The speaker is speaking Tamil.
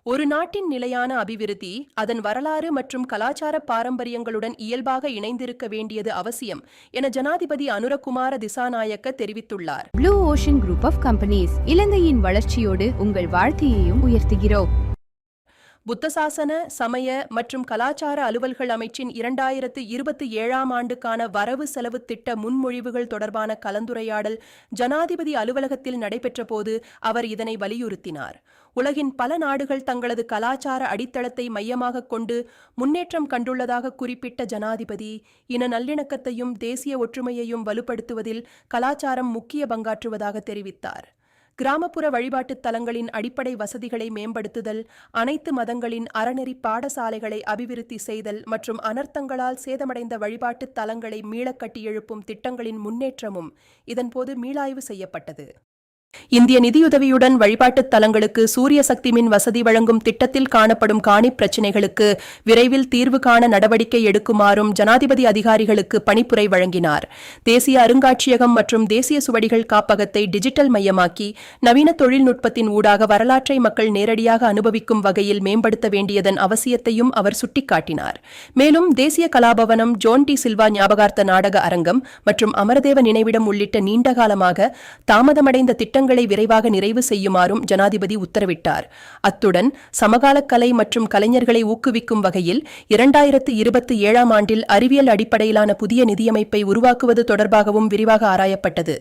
ஒரு நாட்டின் நிலையான அபிவிருத்தி அதன் வரலாறு மற்றும் கலாச்சார பாரம்பரியங்களுடன் இயல்பாக இணைந்திருக்க வேண்டியது அவசியம் என ஜனாதிபதி அனுரகுமார திசாநாயக்க தெரிவித்துள்ளார். Blue ocean group of companies இலங்கையின் வளர்ச்சியோடு உங்கள் வாழ்க்கையையும் உயர்த்துகிறோம். புத்தசாசன சமய மற்றும் கலாச்சார அலுவல்கள் அமைச்சின் 2027ஆம் ஆண்டுக்கான வரவு செலவு திட்ட முன்மொழிவுகள் தொடர்பான கலந்துரையாடல் ஜனாதிபதி அலுவலகத்தில் நடைபெற்ற போது அவர் இதனை வலியுறுத்தினார். உலகின் பல நாடுகள் தங்களது கலாச்சார அடித்தளத்தை மையமாக கொண்டு முன்னேற்றம் கண்டுள்ளதாக குறிப்பிட்ட ஜனாதிபதி, இன நல்லிணக்கத்தையும் தேசிய ஒற்றுமையையும் வலுப்படுத்துவதில் கலாச்சாரம் முக்கிய பங்காற்றுவதாக தெரிவித்தார். கிராமப்புற வழிபாட்டுத் தலங்களின் அடிப்படை வசதிகளை மேம்படுத்துதல், அனைத்து மதங்களின் அறநெறி பாடசாலைகளை அபிவிருத்தி செய்தல் மற்றும் அனர்த்தங்களால் சேதமடைந்த வழிபாட்டுத் தலங்களை மீளக் கட்டியெழுப்பும் திட்டங்களின் முன்னேற்றமும் இதன்போது மீளாய்வு செய்யப்பட்டது. இந்திய நிதியுதவியுடன் வழிபாட்டுத் தலங்களுக்கு சூரிய சக்தி மின் வசதி வழங்கும் திட்டத்தில் காணப்படும் காணி பிரச்சினைகளுக்கு விரைவில் தீர்வு காண நடவடிக்கை எடுக்குமாறும் ஜனாதிபதி அதிகாரிகளுக்கு பணிப்புரை வழங்கினார். தேசிய அருங்காட்சியகம் மற்றும் தேசிய சுவடிகள் காப்பகத்தை டிஜிட்டல் மையமாக்கி நவீன தொழில்நுட்பத்தின் ஊடாக வரலாற்றை மக்கள் நேரடியாக அனுபவிக்கும் வகையில் மேம்படுத்த வேண்டியதன் அவசியத்தையும் அவர் சுட்டிக்காட்டினார். மேலும் தேசிய கலாபவனம், ஜோன் டி சில்வா ஞாபகார்த்த நாடக அரங்கம் மற்றும் அமரதேவ நினைவிடம் உள்ளிட்ட நீண்டகாலமாக தாமதமடைந்த திட்டங்களை விரைவாக நிறைவு செய்யுமாறும் ஜனாதிபதி உத்தரவிட்டார். அத்துடன் சமகால கலை மற்றும் கலைஞர்களை ஊக்குவிக்கும் வகையில் 2027ஆம் ஆண்டில் அறிவியல் அடிப்படையிலான புதிய நிதியமைப்பை உருவாக்குவது தொடர்பாகவும் விரிவாக ஆராயப்பட்டது.